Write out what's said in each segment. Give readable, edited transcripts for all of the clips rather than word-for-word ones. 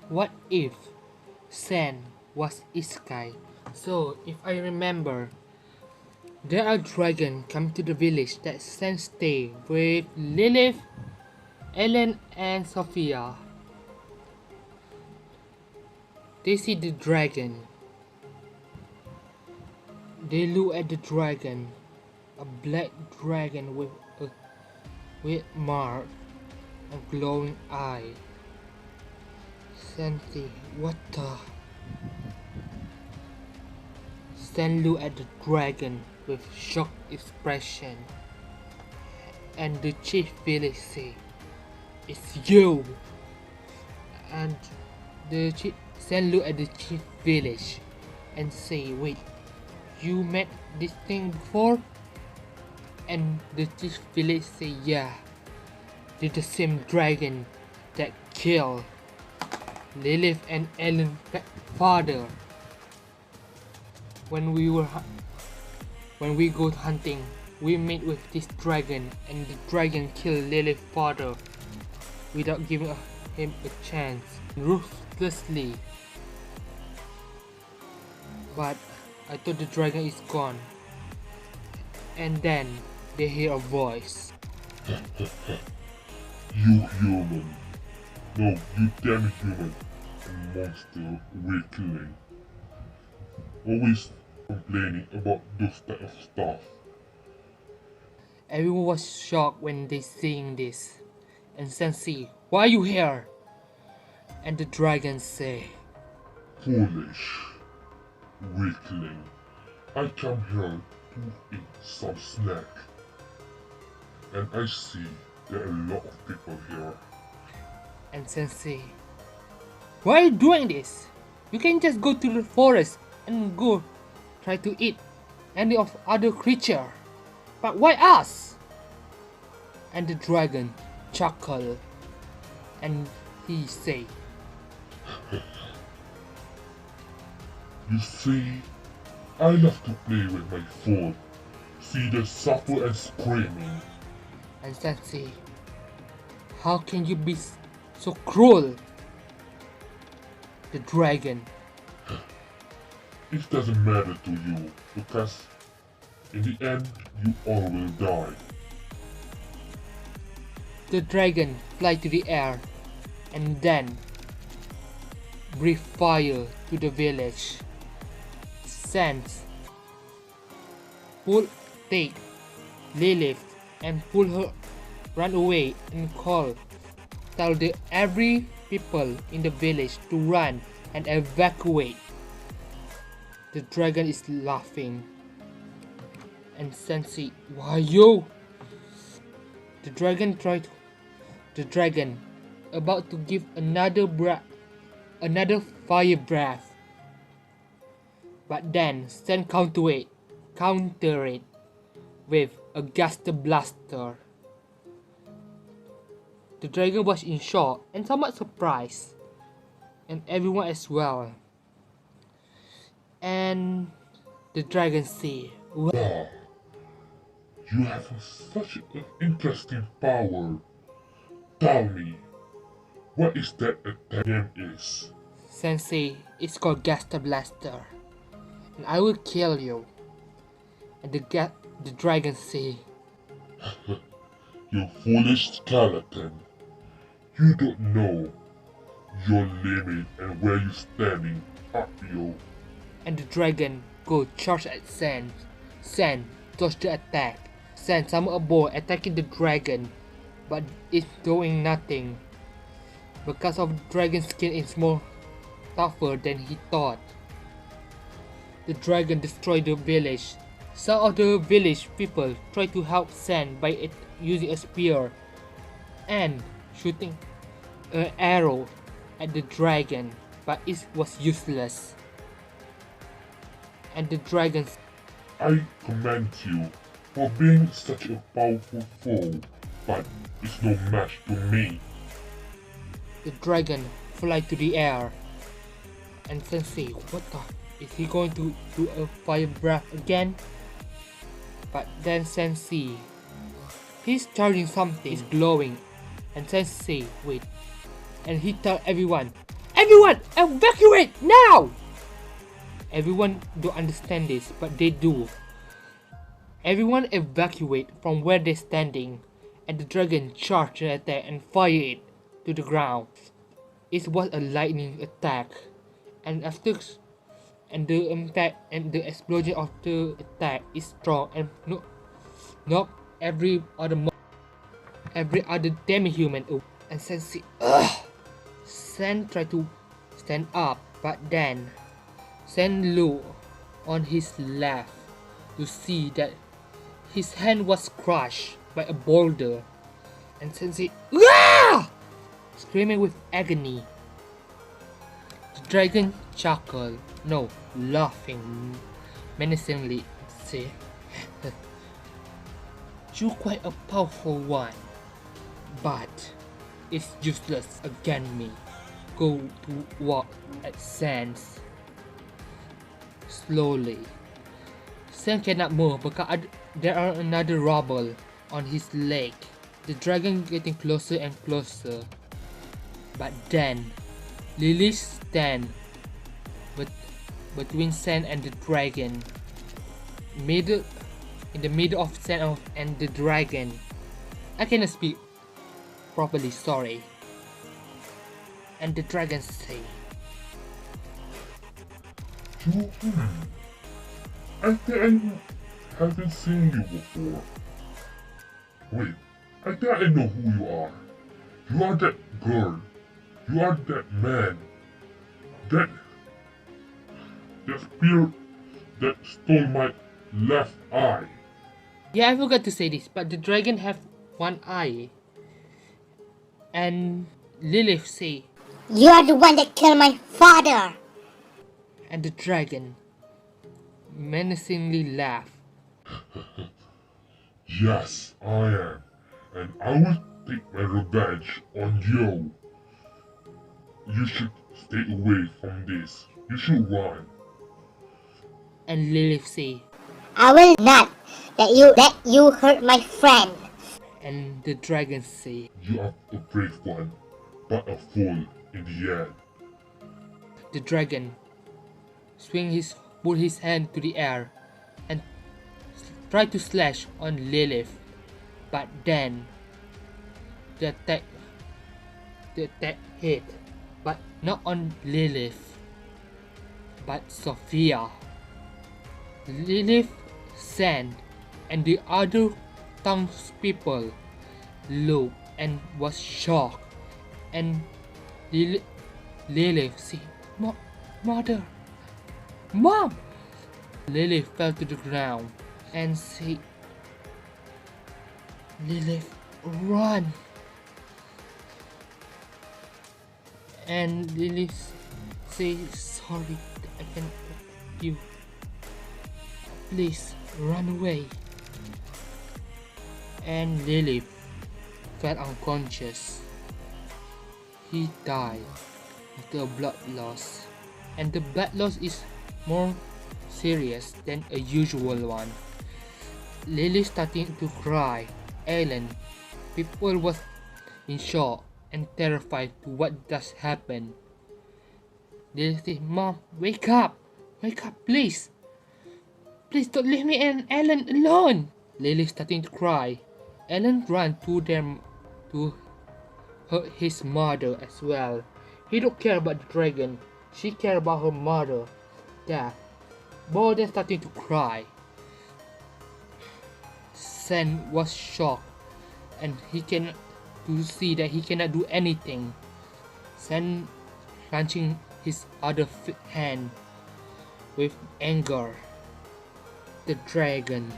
What if Sen was isekai? So, if I remember, there are dragons come to the village that Sen stay with Lilith, Ellen, and Sophia. They see the dragon. They look at the dragon, a black dragon with mark, a glowing eye. Sensei, what the? Sen look at the dragon with shocked expression, and the chief village say, "It's you." And Sen look at the chief village and say, "Wait, you met this thing before?" And the chief village say, "Yeah, they're the same dragon that killed Lilith and Ellen's father when we go hunting. We meet with this dragon, and the dragon killed Lilith's father without giving him a chance, ruthlessly. But I thought the dragon is gone." And then they hear a voice. You human. No, you damn human. Monster weakling. Always complaining about those type of stuff. Everyone was shocked when they seeing this. And Sensei, "Why are you here?" And the dragon say, Foolish. Weakling. I come here to eat some snack. And I see there are a lot of people here. and Sensei, "Why are you doing this? You can just go to the forest and go try to eat any of other creature. But why us?" And the dragon chuckle and he say, You see, I love to play with my food. See them suffer and screaming. and Sensei, "How can you be so cruel?" The dragon, It doesn't matter to you because in the end you all will die. The dragon fly to the air and then breathe fire to the village. Sans take Lilith and pull her run away and tell every people in the village to run and evacuate. The dragon is laughing and Sensei, "Why you?" The dragon about to give another fire breath. But then Sen counter it with a Gaster Blaster. The dragon was in shock and somewhat surprised, and everyone as well. And the dragon said, Wow, you have such an interesting power. Tell me, what is that attack name is? "Sensei, it's called Gaster Blaster, and I will kill you." And the dragon said, You foolish skeleton. You don't know your limit and where you standing up you. and the dragon go charge at Sen. Sen dodge the attack. Sen summon a bow attacking the dragon, but it's doing nothing because of the dragon's skin is more tougher than he thought. The dragon destroyed the village. Some of the village people try to help Sen by using a spear and shooting an arrow at the dragon, but it was useless. And the dragon, I commend you for being such a powerful foe, but it's no match to me. the dragon fly to the air. And Sensei, what the? Is he going to do a fire breath again? But then Sensei, he's charging something, it's glowing. And Sensei, wait. And he tell everyone, Everyone, evacuate now! Everyone don't understand this, but they do. Everyone evacuate from where they're standing, and the dragon charged the attack and fired it to the ground. It was a lightning attack, and the impact and the explosion of the attack is strong and knock every other demi-human away. And Sen tried to stand up, but then Sen looked on his left to see that his hand was crushed by a boulder, and Sensei, "Ah!" screaming with agony. The dragon chuckled, no, laughing menacingly, say, "You're quite a powerful one, but it's useless against me. Go to walk at Sans." Slowly. Sam cannot move because there are another rubble on his leg. The dragon getting closer and closer. But then, Lily stand between Sam and the dragon. In the middle of Sam and the dragon. I cannot speak properly, sorry. And the dragon say, I think I haven't seen you before. Wait, I think I know who you are. You are that girl. You are that man. That spirit that stole my left eye. yeah, I forgot to say this, but the dragon have one eye. And Lilith say, "You are the one that killed my father." and the dragon menacingly laugh. Yes, I am. And I will take my revenge on you. You should stay away from this. You should run. And Lilith say, "I will not let you hurt my friend." and the dragon say, You are a brave one, but a fool in the end. the dragon put his hand to the air and try to slash on Lilith, but then the attack hit, but not on Lilith, but Sophia. Lilith, Sand, and the other townspeople looked and was shocked, and Lilith said, "Mother! Mom!" Lilith fell to the ground and said, "Lilith, run!" And Lilith said, "Sorry, I can't help you. Please run away." And Lilith fell unconscious. He died after a blood loss, and the blood loss is more serious than a usual one. Lily starting to cry. Ellen, people was in shock and terrified to what does happen. Lily said, "Mom, wake up, please. Please don't leave me and Ellen alone." Lily starting to cry. Ellen ran to them to his mother as well. He don't care about the dragon. She care about her mother. Yeah. Both are starting to cry. Sen was shocked, and he can to see that he cannot do anything. Sen clenching his other hand with anger. The dragon.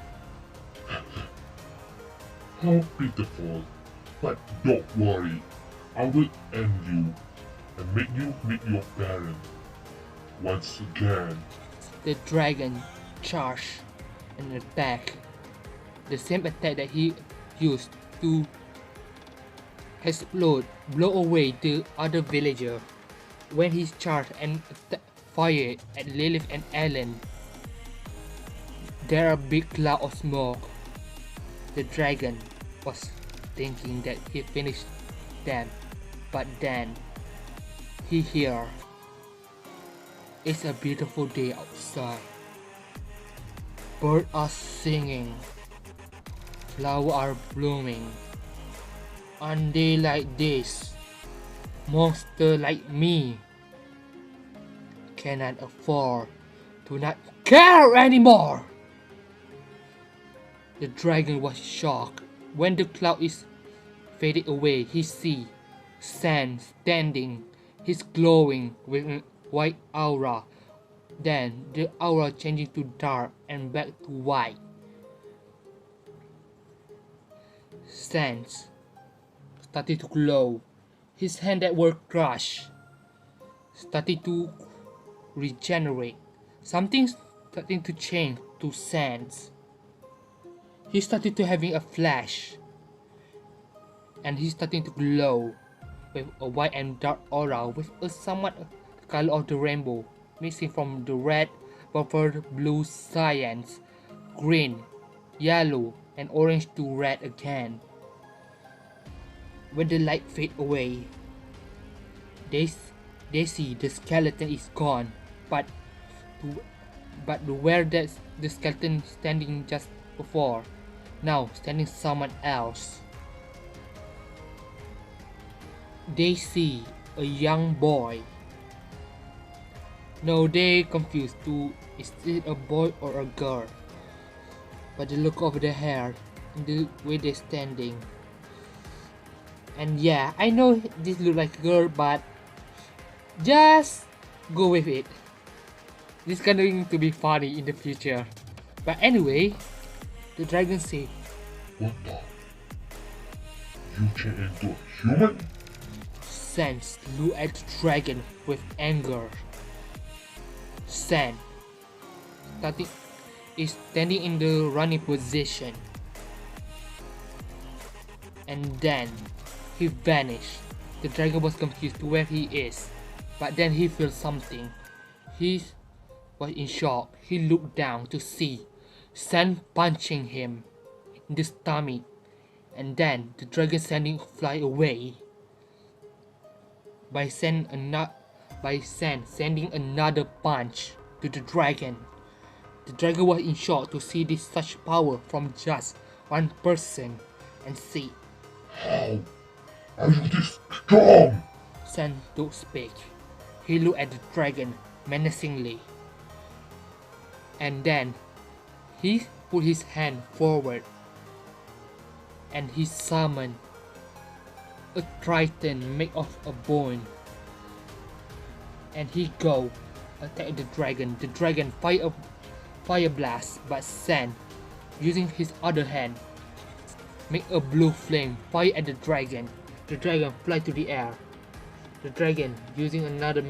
How pitiful. But don't worry. I will end you and make you meet your parent once again. The dragon charged and attacked. The same attack that he used to blow away the other villager. When he charged and fired at Lilith and Ellen, there are big cloud of smoke. The dragon was thinking that he finished them, but then he hear. It's a beautiful day outside. Birds are singing. Flowers are blooming. On day like this, monster like me cannot afford to not care anymore. The dragon was shocked. When the cloud is faded away, he see sand standing. He's glowing with a white aura. Then the aura changing to dark and back to white. Sands started to glow. His hands that were crushed started to regenerate. Something starting to change to sands. He started to having a flash, and he's starting to glow with a white and dark aura with a somewhat color of the rainbow, mixing from the red, purple, blue, cyan, green, yellow, and orange to red again. When the light fades away, they see the skeleton is gone, but where the skeleton standing just before, now standing someone else. They see a young boy. No, they confused to is it a boy or a girl. But the look of the hair and the way they're standing. And yeah, I know this look like a girl, but just go with it. This is going to be funny in the future. But anyway, the dragon say, What the? You change into a human? Sans look at the dragon with anger. San is standing in the running position. And then he vanished. The dragon was confused to where he is, but then he feels something. He was in shock. He looked down to see San punching him in the stomach, and then the dragon sending fly away. By San sending another punch to the dragon. The dragon was in shock to see this such power from just one person and see. How are you this strong? San don't speak. He looked at the dragon menacingly. And then he put his hand forward and he summoned a triton made of a bone. And he go attack the dragon. The dragon fire blast, but San using his other hand make a blue flame fire at the dragon. The dragon fly to the air. The dragon using another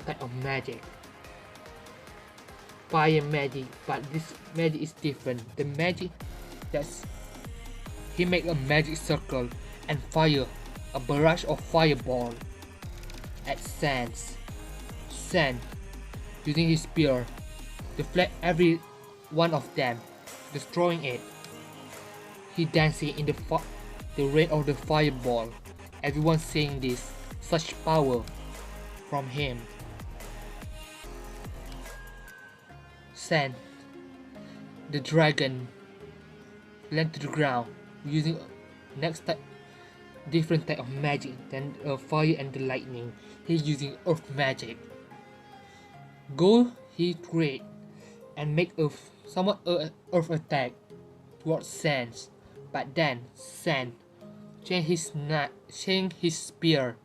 type of magic. Fire magic, but this magic is different. The magic that's he make a magic circle and fire a barrage of fireball at Sans. San using his spear deflect every one of them, destroying it. He dancing in the rain of the fireball. Everyone seeing this, such power from him. San, the dragon, land to the ground using different type of magic than fire and the lightning. He's using earth magic. Go he create and make a somewhat earth attack towards Sans, but then Sans change his spear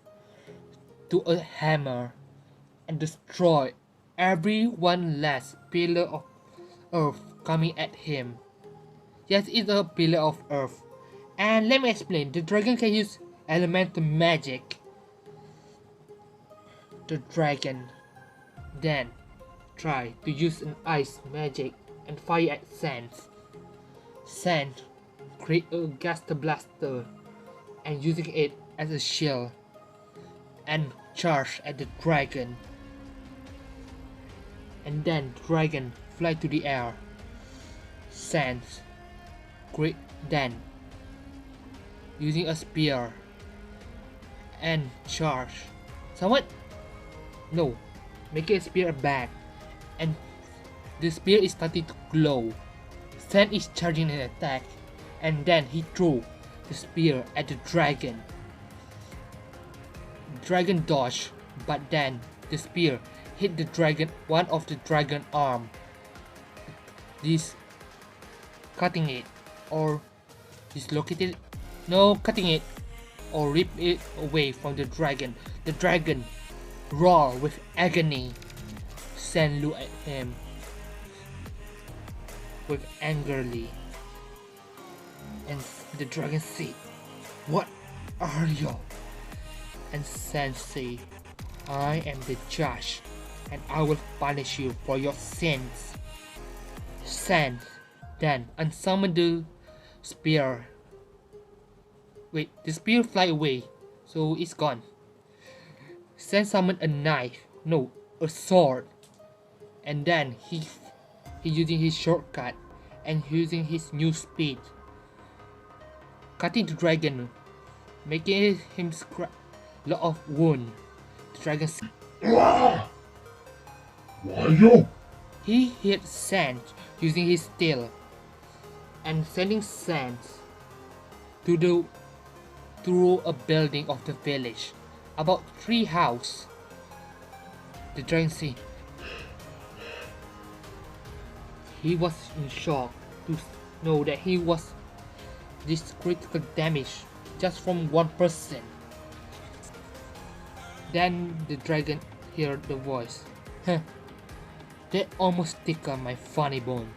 to a hammer and destroy every one last pillar of earth coming at him. Yes, it's a pillar of earth. And let me explain, the dragon can use elemental magic. The dragon then try to use an ice magic and fire at Sans. Sans create a gas blaster and using it as a shield and charge at the dragon. And then dragon fly to the air. Sans create then using a spear and charge. Someone? No. Make a spear back. And the spear is starting to glow. Sen is charging an attack. And then he threw the spear at the dragon. Dragon dodged, but then the spear hit the dragon, one of the dragon arm. This cutting it or dislocated, no, cutting it or rip it away from the dragon. The dragon roared with agony. Sen looked at him with angrily, and the dragon said, "What are you?" And Sen said, "I am the judge, and I will punish you for your sins." Sen then unsummoned the spear. Wait, the spear fly away, so it's gone. Sen summoned a knife, no, a sword, and then he using his shortcut and using his new speed, cutting the dragon, making him scratch lot of wound. The dragon said, Why you? he hit Sen using his tail and sending Sen through a building of the village, about 3 houses. The dragon said he was in shock to know that he was this critical damage just from one person. Then the dragon heard the voice. Huh, that almost tickled my funny bone.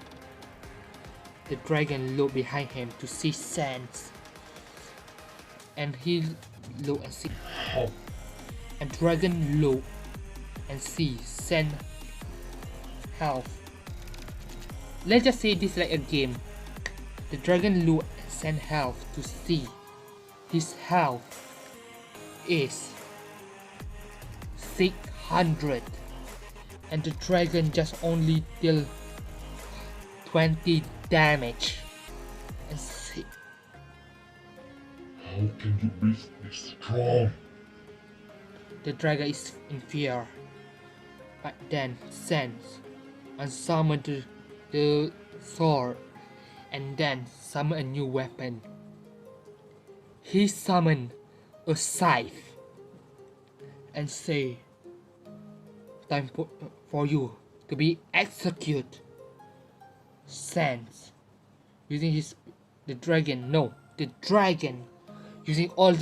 The dragon looked behind him to see Sans, and he looked and see. And dragon looked and see Sans health. Let's just say this like a game. The dragon looked at Sans health to see his health is 600, and the dragon just only deal 20 damage. And see, How can you be this strong? the dragon is in fear. But then Sans unsummoned the sword and then summoned a new weapon. He summoned a scythe and say, "Time for you to be executed." Sans using the dragon using all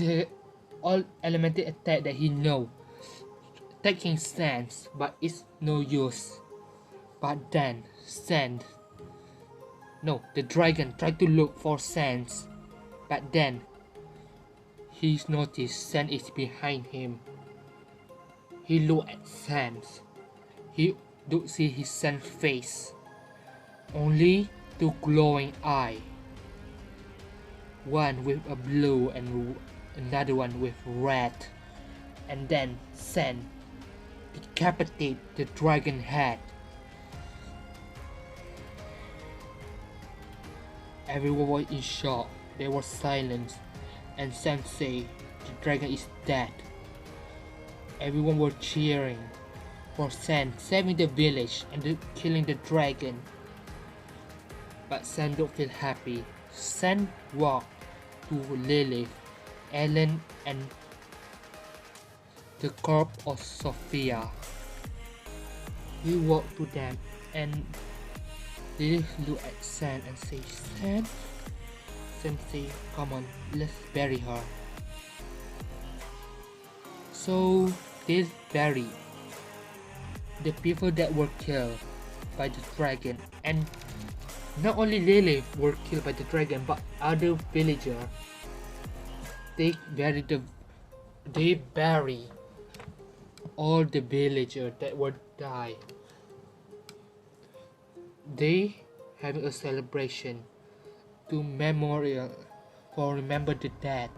elemental attack that he know, attacking Sans, but it's no use. But then the dragon tried to look for Sans, but then he noticed Sans is behind him. He looked at Sans. He don't see his Sans face, only 2 glowing eyes. One with a blue and another one with red. And then Sans decapitate the dragon head. Everyone was in shock. There was silence, and Sans said the dragon is dead. Everyone were cheering for Sans saving the village and killing the dragon. But Sans don't feel happy. Sans walked to Lilith, Ellen, and the corpse of Sophia. He walked to them, and Lilith looked at Sans and said, "Sans?" Sans said, "Come on, let's bury her." So they buried the people that were killed by the dragon, and not only Lilith were killed by the dragon, but other villagers. They bury all the villagers that were died. They having a celebration to remember the dead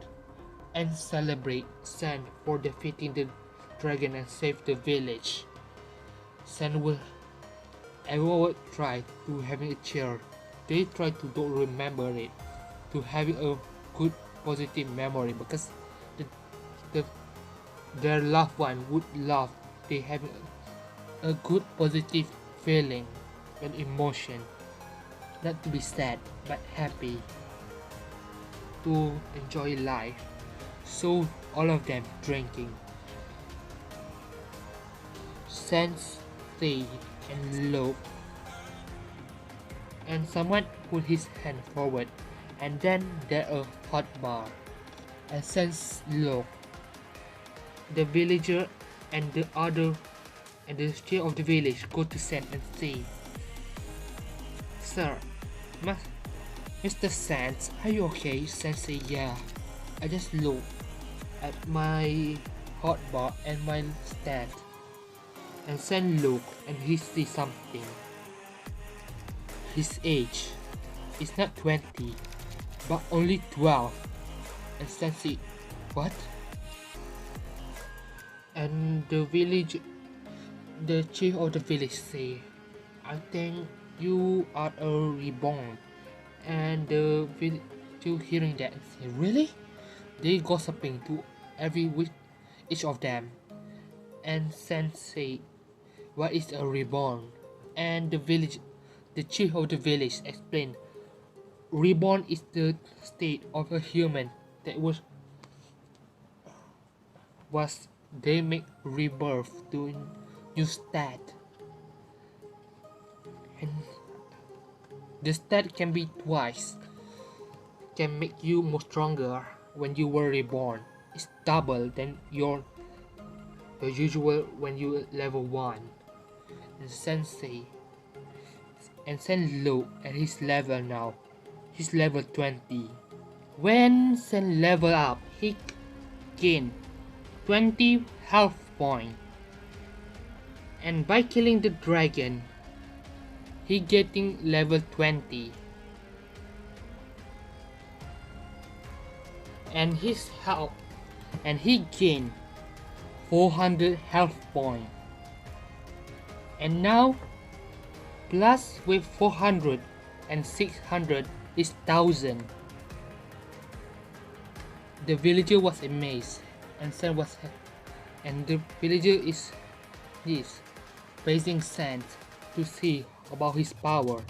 and celebrate Sans for defeating the dragon and save the village. Everyone would try to having a cheer. They try to don't remember it, to having a good positive memory, because the their loved one would love. They have a good positive feeling and emotion, not to be sad but happy, to enjoy life. So all of them drinking. Sense, stay, and look. And someone put his hand forward, and then there a hot bar. And Sense look. The villager and the other and the chief of the village go to Sen and say, "Sir, Mr. Sands, are you okay?" Sen say, "Yeah, I just look at my hot bar and my stand." And Sen look and he see something. His age is not 20, but only 12. And Sen say, "What?" And the chief of the village say, "I think you are a reborn." And the village hearing that and say, "Really?" They gossiping to each of them. And Sen say, "What is a reborn?" And the chief of the village explained, "Reborn is the state of a human that was they make rebirth to a new stat, and the stat can be twice, can make you more stronger when you were reborn. It's double than your usual when you level 1." And Sensei and Sen look at his level now. He's level 20. When Sen level up, he gained 20 health points. And by killing the dragon, he getting level 20. And his health, and he gained 400 health points. And now, plus with 400 and 600 is 1000. The villager was amazed, and Sen was, and the villager is praising Sen to see about his power.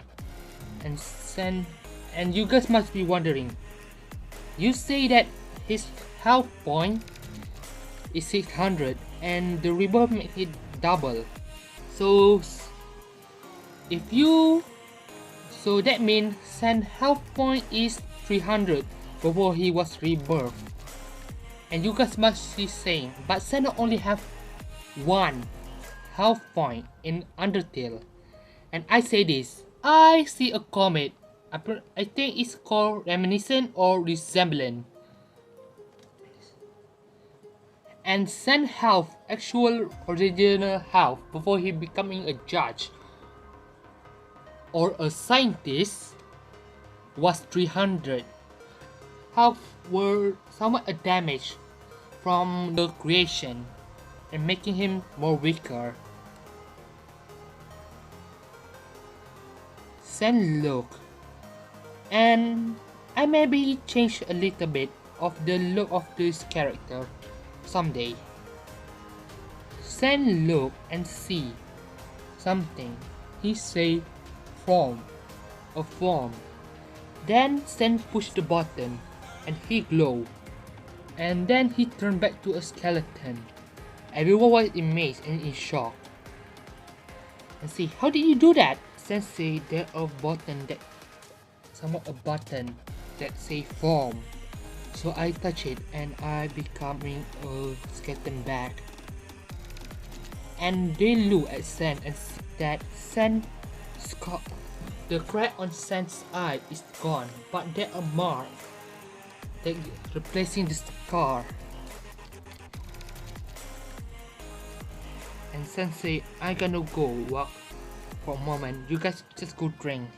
And Sen, and you guys must be wondering, you say that his health point is 600 and the rebirth made it double. So that means Sen's health point is 300 before he was rebirthed. And you guys must be saying, but Sen only have 1 health point in Undertale. And I say this, I see a comet. I think it's called reminiscent or resemblance. And Sen health, actual original health before he becoming a judge or a scientist, was 300. Health were somewhat damaged from the creation and making him more weaker. Sen look, and I maybe change a little bit of the look of this character someday. Sen look and see something. He say form, a form. Then Sen push the button and he glow. And then he turned back to a skeleton. Everyone was amazed and in shock. And see, how did you do that? Sen say there a button that say form. So I touch it and I becoming a skeleton back. And they look at Sen and see that the crack on Sen's eye is gone, but there are marks that replacing the scar. And Sen say, "I gonna go walk for a moment. You guys just go drink."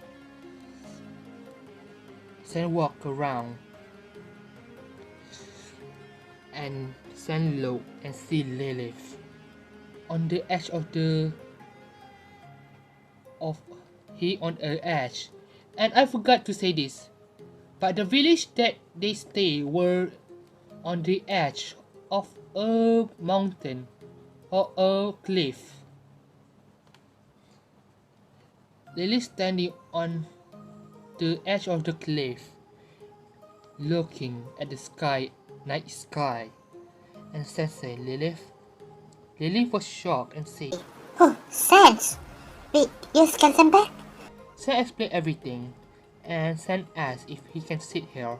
Sen walk around. And Sen look and see Lilith on the edge of on the edge. And I forgot to say this, but the village that they stay were on the edge of a mountain or a cliff. Lily standing on the edge of the cliff, looking at the sky, night sky, and Sensei Lilith. Lilith was shocked and said, Oh, Sans! Wait, you can send back? Sen explained everything, and Sen asked if he can sit here.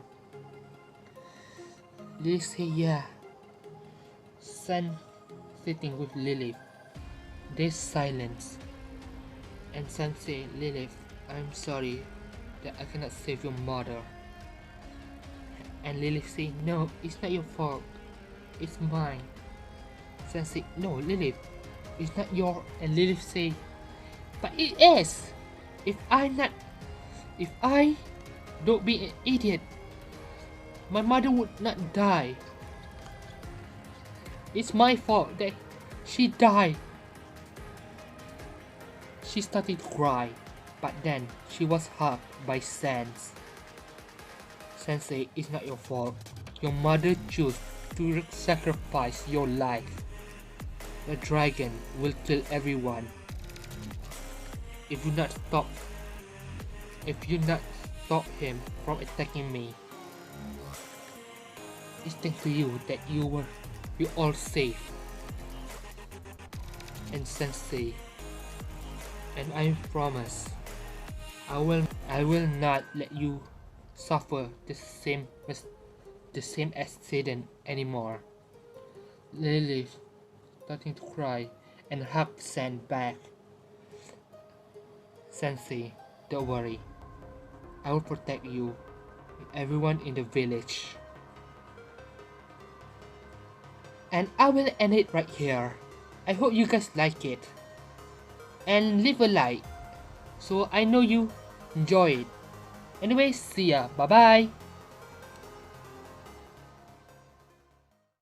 Lilith said yeah. Sen sitting with Lilith. There's silence. And Sen said, Lilith, I'm sorry that I cannot save your mother. And Lilith said, no, it's not your fault. It's mine. Sen said, no, Lilith, it's not your. And Lilith said, but it is. If I don't be an idiot, my mother would not die. It's my fault that she died. She started to cry, but then she was hugged by Sans. Sans said, it's not your fault. Your mother chose to sacrifice your life. The dragon will kill everyone. If you not stop him from attacking me, it's thanks to you that we all safe. And Sensei, and I promise, I will not let you suffer the same accident anymore. Lily starting to cry and hugged Sen back. Sensei, don't worry. I will protect you and everyone in the village. And I will end it right here. I hope you guys like it. And leave a like so I know you enjoy it. Anyway, see ya. Bye bye.